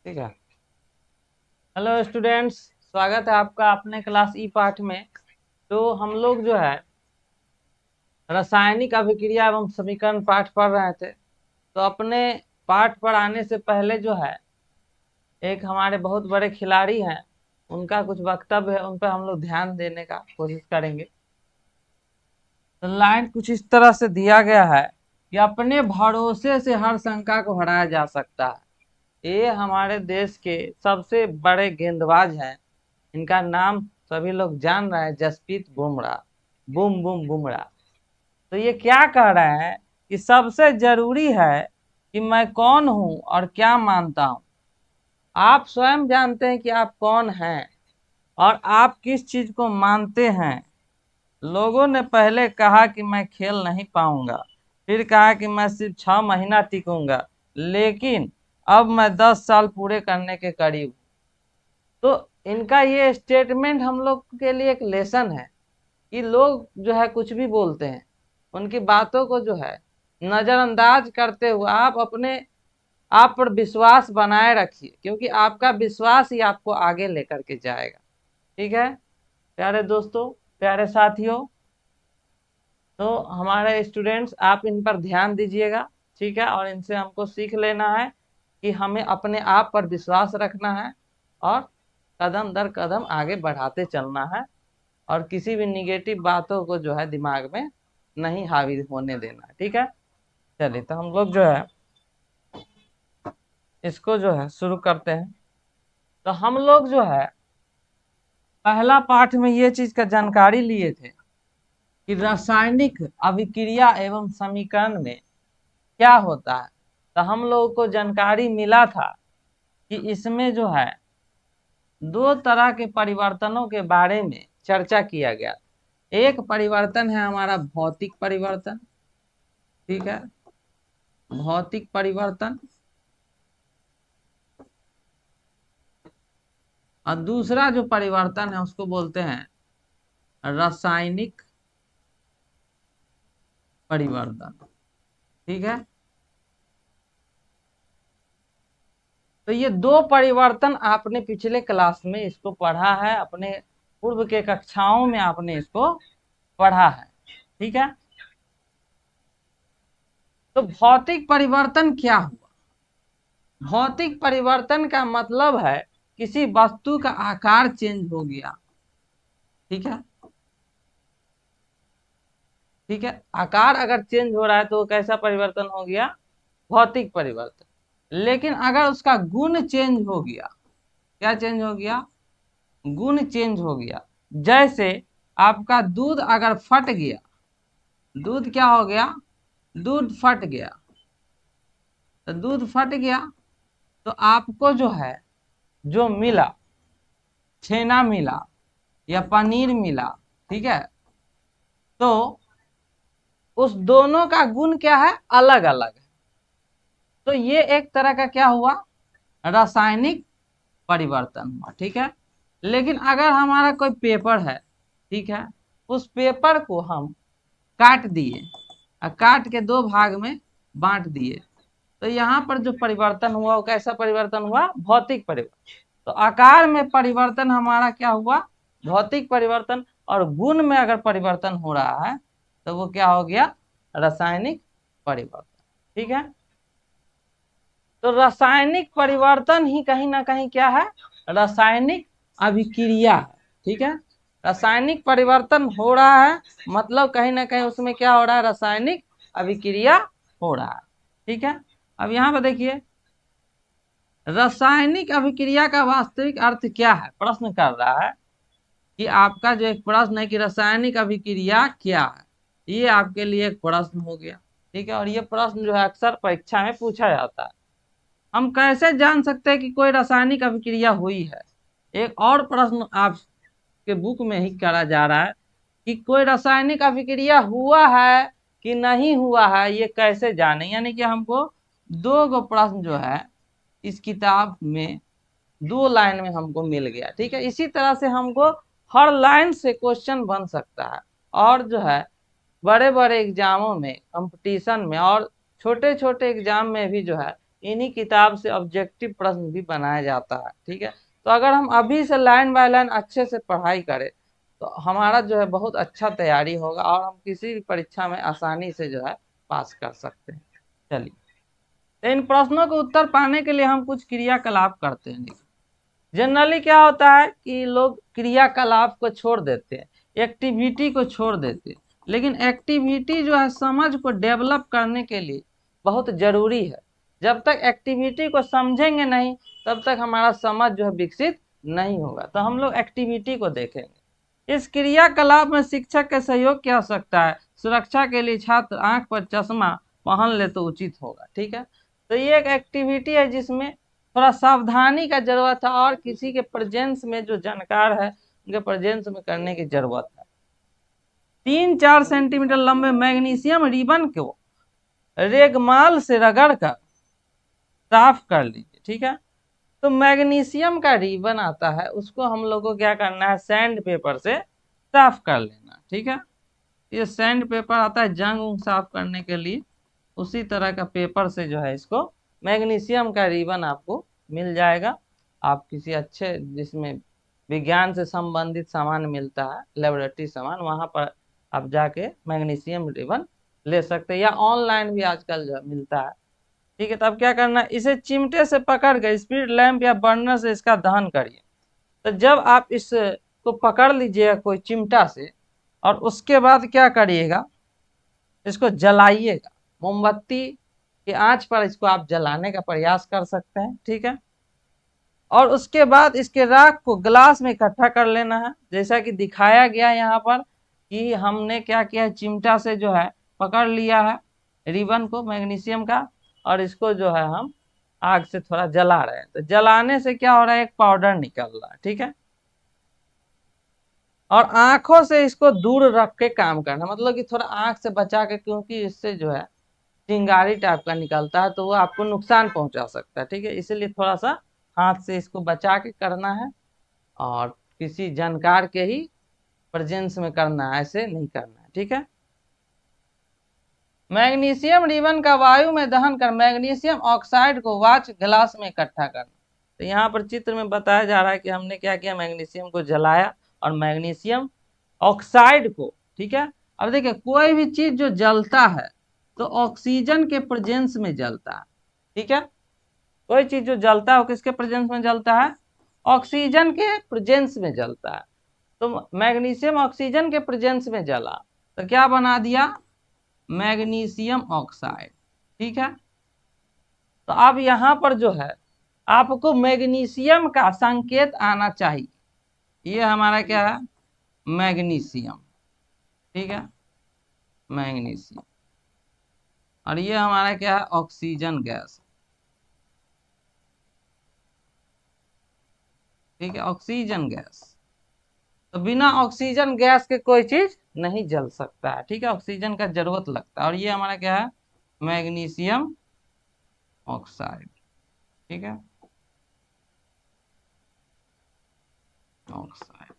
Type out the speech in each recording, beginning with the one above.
ठीक है। Hello students, स्वागत है आपका अपने क्लास ई पाठ में। तो हम लोग जो है रासायनिक अभिक्रिया एवं समीकरण पाठ पढ़ रहे थे। तो अपने पाठ पर आने से पहले जो है एक हमारे बहुत बड़े खिलाड़ी हैं, उनका कुछ वक्तव्य है, उन पर हम लोग ध्यान देने का कोशिश करेंगे। तो लाइन कुछ इस तरह से दिया गया है कि अपने भरोसे से हर शंका को हराया जा सकता है। ये हमारे देश के सबसे बड़े गेंदबाज हैं। इनका नाम सभी लोग जान रहे हैं, जसप्रीत बुमराह। Boom boom Bumrah. तो ये क्या कह रहे हैं कि सबसे जरूरी है कि मैं कौन हूं और क्या मानता हूं। आप स्वयं जानते हैं कि आप कौन हैं और आप किस चीज को मानते हैं। लोगों ने पहले कहा कि मैं खेल नहीं पाऊंगा, फिर कहा कि मैं सिर्फ 6 महीना टिकूंगा, लेकिन अब मैं 10 साल पूरे करने के करीब। तो इनका ये स्टेटमेंट हम लोग के लिए एक लेसन है कि लोग जो है कुछ भी बोलते हैं, उनकी बातों को जो है नजरअंदाज करते हुए आप अपने आप पर विश्वास बनाए रखिए, क्योंकि आपका विश्वास ही आपको आगे लेकर के जाएगा। ठीक है प्यारे दोस्तों, प्यारे साथियों। तो हमारे स्टूडेंट्स, आप इन पर ध्यान दीजिएगा। ठीक है, और इनसे हमको सीख लेना है कि हमें अपने आप पर विश्वास रखना है और कदम दर कदम आगे बढ़ाते चलना है, और किसी भी निगेटिव बातों को जो है दिमाग में नहीं हावी होने देना है। ठीक है, चलिए तो हम लोग जो है इसको जो है शुरू करते हैं। तो हम लोग जो है पहला पाठ में ये चीज का जानकारी लिए थे कि रासायनिक अभिक्रिया एवं समीकरण में क्या होता है। तो हम लोगों को जानकारी मिला था कि इसमें जो है दो तरह के परिवर्तनों के बारे में चर्चा किया गया। एक परिवर्तन है हमारा भौतिक परिवर्तन। ठीक है, भौतिक परिवर्तन। और दूसरा जो परिवर्तन है उसको बोलते हैं रासायनिक परिवर्तन। ठीक है, तो ये दो परिवर्तन आपने पिछले क्लास में इसको पढ़ा है, अपने पूर्व के कक्षाओं में आपने इसको पढ़ा है। ठीक है, तो भौतिक परिवर्तन क्या हुआ। भौतिक परिवर्तन का मतलब है किसी वस्तु का आकार चेंज हो गया। ठीक है, ठीक है, आकार अगर चेंज हो रहा है तो कैसा परिवर्तन हो गया, भौतिक परिवर्तन। लेकिन अगर उसका गुण चेंज हो गया, क्या चेंज हो गया, गुण चेंज हो गया। जैसे आपका दूध अगर फट गया, दूध क्या हो गया, दूध फट गया। तो दूध फट गया तो आपको जो है जो मिला, छेना मिला या पनीर मिला, ठीक है, तो उस दोनों का गुण क्या है, अलग अलग है। तो ये एक तरह का क्या हुआ, रासायनिक परिवर्तन हुआ। ठीक है, लेकिन अगर हमारा कोई पेपर है, ठीक है, उस पेपर को हम काट दिए और काट के दो भाग में बांट दिए, तो यहाँ पर जो परिवर्तन हुआ वो कैसा परिवर्तन हुआ, भौतिक परिवर्तन। तो आकार में परिवर्तन हमारा क्या हुआ, भौतिक परिवर्तन। और गुण में अगर परिवर्तन हो रहा है तो वो क्या हो गया, रासायनिक परिवर्तन। ठीक है, तो रासायनिक परिवर्तन ही कहीं ना कहीं क्या है, रासायनिक अभिक्रिया है। ठीक है, रासायनिक परिवर्तन हो रहा है मतलब कहीं ना कहीं उसमें क्या हो रहा है, रासायनिक अभिक्रिया हो रहा है। ठीक है, अब यहाँ पर देखिए रासायनिक अभिक्रिया का वास्तविक अर्थ क्या है, प्रश्न कर रहा है कि आपका जो एक प्रश्न है कि रासायनिक अभिक्रिया क्या है, ये आपके लिए एक प्रश्न हो गया। ठीक है, और ये प्रश्न जो है अक्सर परीक्षा में पूछा जाता है। हम कैसे जान सकते हैं कि कोई रासायनिक अभिक्रिया हुई है। एक और प्रश्न आपके बुक में ही करा जा रहा है कि कोई रासायनिक अभिक्रिया हुआ है कि नहीं हुआ है, ये कैसे जाने। यानी कि हमको दो गो प्रश्न जो है इस किताब में दो लाइन में हमको मिल गया। ठीक है, इसी तरह से हमको हर लाइन से क्वेश्चन बन सकता है, और जो है बड़े बड़े एग्जामों में, कंपटीशन में और छोटे छोटे एग्जाम में भी जो है इन्हीं किताब से ऑब्जेक्टिव प्रश्न भी बनाया जाता है। ठीक है, तो अगर हम अभी से लाइन बाय लाइन अच्छे से पढ़ाई करें तो हमारा जो है बहुत अच्छा तैयारी होगा और हम किसी भी परीक्षा में आसानी से जो है पास कर सकते हैं। चलिए, तो इन प्रश्नों के उत्तर पाने के लिए हम कुछ क्रियाकलाप करते हैं। जनरली क्या होता है कि लोग क्रियाकलाप को छोड़ देते हैं, एक्टिविटी को छोड़ देते हैं, लेकिन एक्टिविटी जो है समझ को डेवलप करने के लिए बहुत जरूरी है। जब तक एक्टिविटी को समझेंगे नहीं तब तक हमारा समझ जो है विकसित नहीं होगा। तो हम लोग एक्टिविटी को देखेंगे। इस क्रियाकलाप में शिक्षक के सहयोग क्या हो सकता है? सुरक्षा के लिए छात्र आंख पर चश्मा पहन ले तो उचित होगा। ठीक है, तो ये एक एक्टिविटी है जिसमें थोड़ा सावधानी का जरूरत है और किसी के प्रेजेंस में जो जानकार है उनके प्रेजेंस में करने की जरूरत है। 3-4 सेंटीमीटर लंबे मैग्नीशियम रिबन को रेगमाल से रगड़ कर साफ कर लीजिए। ठीक है, तो मैग्नीशियम का रिबन आता है उसको हम लोग को क्या करना है? सैंड पेपर से साफ कर लेना। ठीक है, ये सैंड पेपर आता है जंग साफ करने के लिए, उसी तरह का पेपर से जो है इसको मैग्नीशियम का रिबन आपको मिल जाएगा। आप किसी अच्छे जिसमें विज्ञान से संबंधित सामान मिलता है, लेबोरेटरी सामान, वहां पर आप जाके मैग्नीशियम रिबन ले सकते हैं या ऑनलाइन भी आजकल जो मिलता है। ठीक है, तो अब क्या करना है? इसे चिमटे से पकड़ कर स्पीड लैंप या बर्नर से इसका दहन करिए। तो जब आप इसको पकड़ लीजिएगा कोई चिमटा से और उसके बाद क्या करिएगा? इसको जलाइएगा। मोमबत्ती की आंच पर इसको आप जलाने का प्रयास कर सकते हैं। ठीक है, और उसके बाद इसके राख को ग्लास में इकट्ठा कर लेना है, जैसा कि दिखाया गया यहाँ पर कि हमने क्या किया है? चिमटा से जो है पकड़ लिया है रिबन को मैग्नीशियम का और इसको जो है हम आग से थोड़ा जला रहे हैं। तो जलाने से क्या हो रहा है? एक पाउडर निकल रहा है। ठीक है, और आंखों से इसको दूर रख के काम करना, मतलब कि थोड़ा आंख से बचा के, क्योंकि इससे जो है चिंगारी टाइप का निकलता है तो वो आपको नुकसान पहुंचा सकता है। ठीक है, इसलिए थोड़ा सा हाथ से इसको बचा के करना है और किसी जानकार के ही प्रेजेंस में करना है, ऐसे नहीं करना है। ठीक है, मैग्नीशियम रिबन का वायु में दहन कर मैग्नीशियम ऑक्साइड को वाच ग्लास में इकट्ठा करना। तो यहाँ पर चित्र में बताया जा रहा है कि हमने क्या किया? मैग्नीशियम को जलाया और मैग्नीशियम ऑक्साइड को, ठीक है, अब देखिए कोई भी चीज जो जलता है तो ऑक्सीजन के प्रेजेंस में जलता है। ठीक है, कोई चीज जो जलता है वो किसके प्रेजेंस में जलता है? ऑक्सीजन के प्रेजेंस में जलता है। तो मैग्नीशियम ऑक्सीजन के प्रेजेंस में जला तो क्या बना दिया? Magnesium oxide. ठीक है, तो अब यहां पर जो है आपको मैग्नीशियम का संकेत आना चाहिए। ये हमारा क्या है? मैग्नीशियम। ठीक है, मैग्नीशियम, और ये हमारा क्या है? Oxygen gas. ठीक है, ऑक्सीजन गैस। तो बिना ऑक्सीजन गैस के कोई चीज नहीं जल सकता है। ठीक है, ऑक्सीजन का जरूरत लगता है, और ये हमारा क्या है? Magnesium oxide. ठीक है, ऑक्साइड।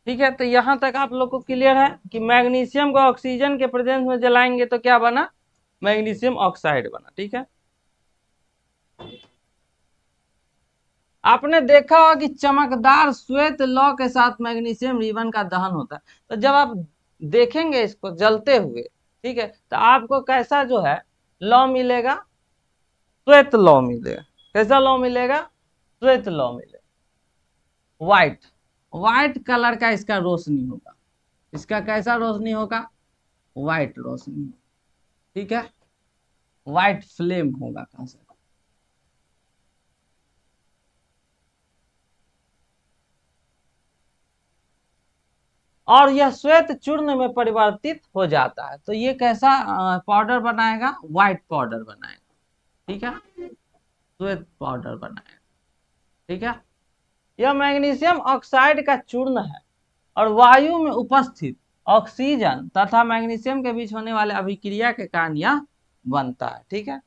ठीक है, तो यहां तक आप लोग को क्लियर है कि मैग्नीशियम को ऑक्सीजन के प्रेजेंस में जलाएंगे तो क्या बना? मैग्नीशियम ऑक्साइड बना। ठीक है, आपने देखा होगा कि चमकदार श्वेत लौ के साथ मैग्नीशियम रिबन का दहन होता है। तो जब आप देखेंगे इसको जलते हुए, ठीक है, तो आपको कैसा जो है लौ मिलेगा? श्वेत लौ मिलेगा। कैसा लौ मिलेगा? श्वेत लौ मिलेगा। व्हाइट, व्हाइट कलर का इसका रोशनी होगा। इसका कैसा रोशनी होगा? व्हाइट रोशनी। ठीक है, व्हाइट फ्लेम होगा कैसा। और यह श्वेत चूर्ण में परिवर्तित हो जाता है। तो ये कैसा पाउडर बनाएगा? व्हाइट पाउडर बनाएगा। ठीक है, श्वेत पाउडर बनाएगा। ठीक है, यह मैग्नीशियम ऑक्साइड का चूर्ण है और वायु में उपस्थित ऑक्सीजन तथा मैग्नीशियम के बीच होने वाले अभिक्रिया के कारण यह बनता है। ठीक है,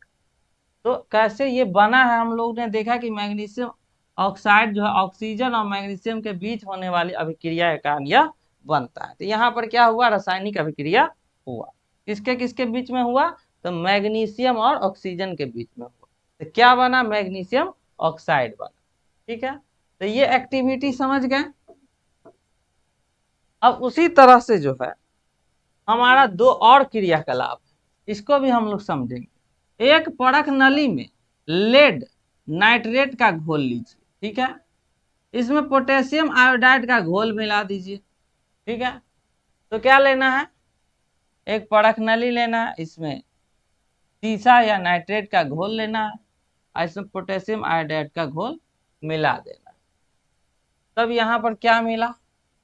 तो कैसे ये बना है? हम लोग ने देखा कि मैग्नीशियम ऑक्साइड जो है ऑक्सीजन और मैग्नीशियम के बीच होने वाली अभिक्रिया के कारण यह बनता है। तो यहाँ पर क्या हुआ? रासायनिक अभिक्रिया हुआ। किसके किसके बीच में हुआ? तो मैग्नीशियम और ऑक्सीजन के बीच में हुआ। तो क्या बना? मैग्नीशियम ऑक्साइड बना। ठीक है, तो ये एक्टिविटी समझ गए। अब उसी तरह से जो है हमारा दो और क्रियाकलाप है, इसको भी हम लोग समझेंगे। एक परख नली में लेड नाइट्रेट का घोल लीजिए, ठीक है, इसमें पोटेशियम आयोडाइड का घोल मिला दीजिए। ठीक है, तो क्या लेना है? एक परख नली लेना है, इसमें सीसा या नाइट्रेट का घोल लेना है और इसमें पोटेशियम आयोडाइड का घोल मिला देना है। तब यहाँ पर क्या मिला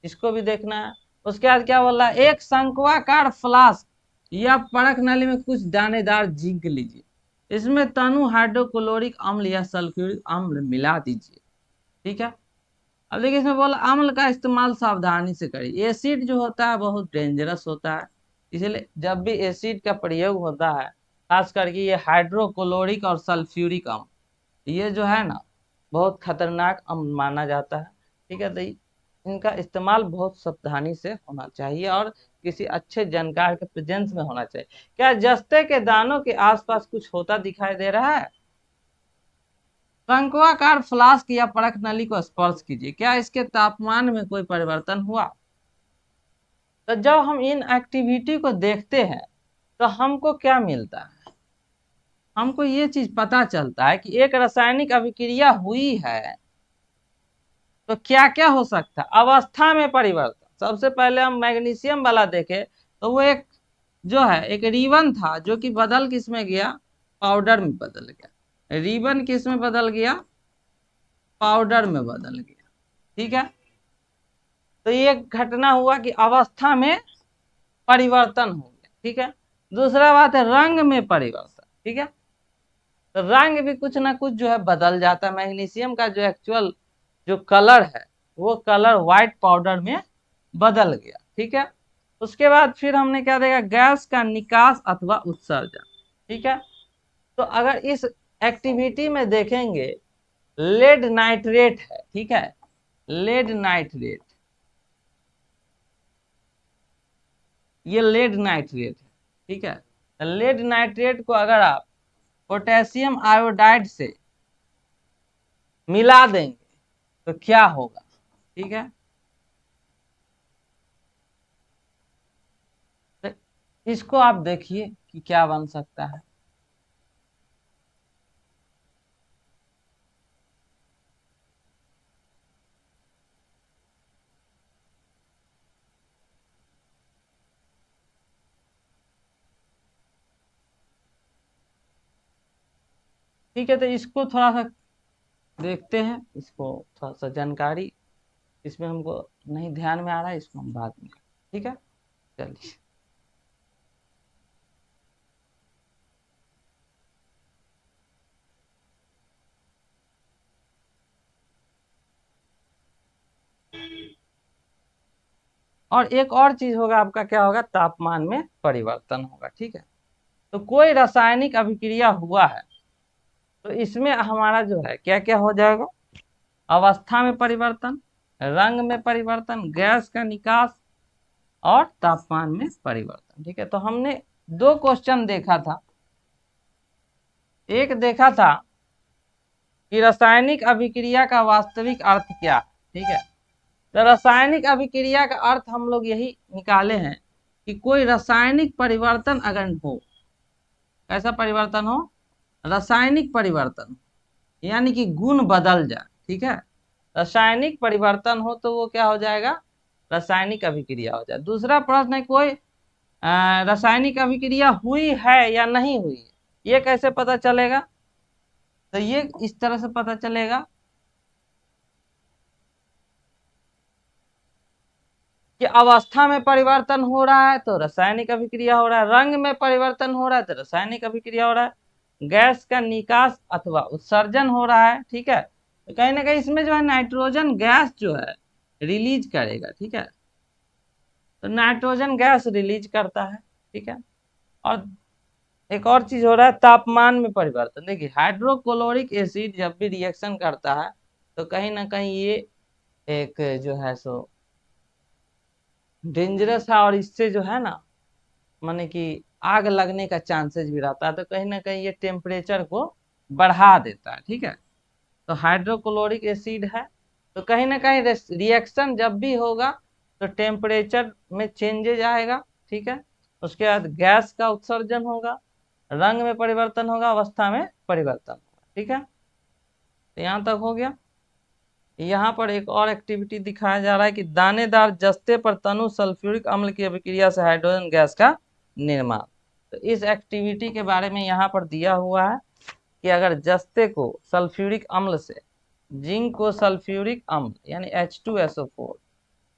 इसको भी देखना है। उसके बाद क्या बोल रहा है? एक शंक्वाकार फ्लास्क या परख नली में कुछ दानेदार जिंक लीजिए, इसमें तनु हाइड्रोक्लोरिक अम्ल या सल्फ्यूरिक अम्ल मिला दीजिए। ठीक है, अब देखिए इसमें बोला अम्ल का इस्तेमाल सावधानी से करिए। एसिड जो होता है बहुत डेंजरस होता है, इसलिए जब भी एसिड का प्रयोग होता है खास करके ये हाइड्रोक्लोरिक और सल्फ्यूरिक अम्ल, ये जो है ना बहुत खतरनाक अम्ल माना जाता है। ठीक है, तो इनका इस्तेमाल बहुत सावधानी से होना चाहिए और किसी अच्छे जानकार के प्रेजेंस में होना चाहिए। क्या जस्ते के दानों के आसपास कुछ होता दिखाई दे रहा है? शंक्वाकार फ्लास्क या परख नली को स्पर्श कीजिए, क्या इसके तापमान में कोई परिवर्तन हुआ? तो जब हम इन एक्टिविटी को देखते हैं तो हमको क्या मिलता है? हमको ये चीज पता चलता है कि एक रासायनिक अभिक्रिया हुई है तो क्या क्या हो सकता है। अवस्था में परिवर्तन, सबसे पहले हम मैग्नीशियम वाला देखे तो वो एक जो है एक रिबन था जो कि बदल किस में गया? पाउडर में बदल गया। रिबन किस में बदल गया? पाउडर में बदल गया। ठीक है, तो ये घटना हुआ कि अवस्था में परिवर्तन हो गया। ठीक है, दूसरा बात है रंग में परिवर्तन। ठीक है, तो रंग भी कुछ ना कुछ जो है बदल जाता है। मैग्नीशियम का जो एक्चुअल जो कलर है वो कलर व्हाइट पाउडर में बदल गया। ठीक है, उसके बाद फिर हमने क्या देखा? गैस का निकास अथवा उत्सर्जन। ठीक है, तो अगर इस एक्टिविटी में देखेंगे लेड नाइट्रेट है। ठीक है, लेड नाइट्रेट, ये लेड नाइट्रेट है। ठीक है, लेड नाइट्रेट को अगर आप पोटेशियम आयोडाइड से मिला देंगे तो क्या होगा? ठीक है, तो इसको आप देखिए कि क्या बन सकता है। ठीक है, तो इसको थोड़ा सा देखते हैं, इसको थोड़ा सा जानकारी इसमें हमको नहीं ध्यान में आ रहा है, इसको हम बाद में। ठीक है, चलिए। और एक और चीज होगा आपका, क्या होगा? तापमान में परिवर्तन होगा। ठीक है, तो कोई रासायनिक अभिक्रिया हुआ है तो इसमें हमारा जो है क्या क्या हो जाएगा? अवस्था में परिवर्तन, रंग में परिवर्तन, गैस का निकास और तापमान में परिवर्तन। ठीक है, तो हमने दो क्वेश्चन देखा था। एक देखा था कि रासायनिक अभिक्रिया का वास्तविक अर्थ क्या है। ठीक है, तो रासायनिक अभिक्रिया का अर्थ हम लोग यही निकाले हैं कि कोई रासायनिक परिवर्तन अगर हो, कैसा परिवर्तन हो? रासायनिक परिवर्तन, यानी कि गुण बदल जाए। ठीक है, रासायनिक परिवर्तन हो तो वो क्या हो जाएगा? रासायनिक अभिक्रिया हो जाए। दूसरा प्रश्न है कोई रासायनिक अभिक्रिया हुई है या नहीं हुई है, ये कैसे पता चलेगा? तो ये इस तरह से पता चलेगा कि अवस्था में परिवर्तन हो रहा है तो रासायनिक अभिक्रिया हो रहा है, रंग में परिवर्तन हो रहा है तो रासायनिक अभिक्रिया हो रहा है, गैस का निकास अथवा उत्सर्जन हो रहा है। ठीक है, तो कहीं ना कहीं इसमें जो है नाइट्रोजन गैस जो है रिलीज करेगा। ठीक है, तो नाइट्रोजन गैस रिलीज करता है। ठीक है, और एक और चीज हो रहा है तापमान में परिवर्तन। देखिए हाइड्रोक्लोरिक एसिड जब भी रिएक्शन करता है तो कहीं ना कहीं ये एक जो है सो डेंजरस है और इससे जो है ना माने कि आग लगने का चांसेस भी रहता है, तो कहीं ना कहीं ये टेम्परेचर को बढ़ा देता है। ठीक है, तो हाइड्रोक्लोरिक एसिड है, तो कहीं ना कहीं रिएक्शन जब भी होगा तो टेम्परेचर में चेंजेज आएगा। ठीक है, उसके बाद गैस का उत्सर्जन होगा, रंग में परिवर्तन होगा, अवस्था में परिवर्तन होगा। ठीक है, तो यहाँ तक हो गया। यहाँ पर एक और एक्टिविटी दिखाया जा रहा है कि दानेदार जस्ते पर तनु सल्फ्यूरिक अम्ल की अभिक्रिया से हाइड्रोजन गैस का निर्माण। तो इस एक्टिविटी के बारे में यहाँ पर दिया हुआ है कि अगर जस्ते को सल्फ्यूरिक अम्ल से जिंक को सल्फ्यूरिक अम्ल यानी H2SO4,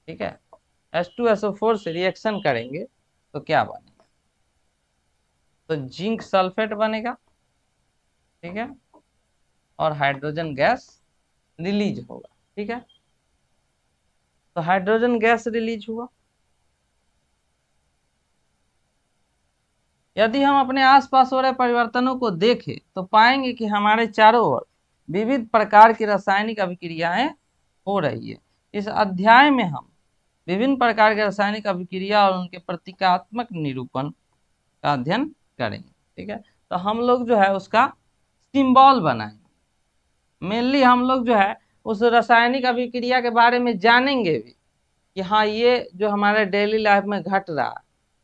ठीक है, H2SO4 से रिएक्शन करेंगे तो क्या बनेगा? तो जिंक सल्फेट बनेगा। ठीक है, और हाइड्रोजन गैस रिलीज होगा। ठीक है, तो हाइड्रोजन गैस रिलीज हुआ। यदि हम अपने आसपास हो रहे परिवर्तनों को देखें तो पाएंगे कि हमारे चारों ओर विविध प्रकार की रासायनिक अभिक्रियाएं हो रही है। इस अध्याय में हम विभिन्न प्रकार के रासायनिक अभिक्रिया और उनके प्रतीकात्मक निरूपण का अध्ययन करेंगे। ठीक है, तो हम लोग जो है उसका सिंबल बनाएंगे। मेनली हम लोग जो है उस रासायनिक अभिक्रिया के बारे में जानेंगे भी कि हाँ ये जो हमारे डेली लाइफ में घट रहा है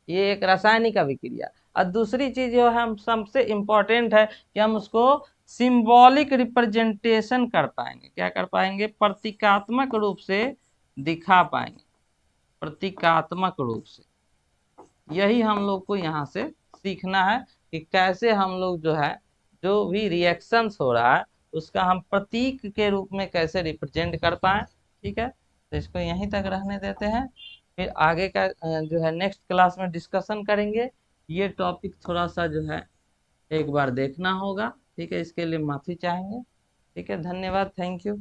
ये एक रासायनिक अभिक्रिया। और दूसरी चीज जो है हम सबसे इम्पोर्टेंट है कि हम उसको सिंबॉलिक रिप्रेजेंटेशन कर पाएंगे। क्या कर पाएंगे? प्रतीकात्मक रूप से दिखा पाएंगे, प्रतीकात्मक रूप से। यही हम लोग को यहाँ से सीखना है कि कैसे हम लोग जो है जो भी रिएक्शंस हो रहा है उसका हम प्रतीक के रूप में कैसे रिप्रेजेंट कर पाए। ठीक है, तो इसको यहीं तक रहने देते हैं, फिर आगे का जो है नेक्स्ट क्लास में डिस्कशन करेंगे। ये टॉपिक थोड़ा सा जो है एक बार देखना होगा। ठीक है, इसके लिए माफ़ी चाहेंगे। ठीक है, धन्यवाद, थैंक यू।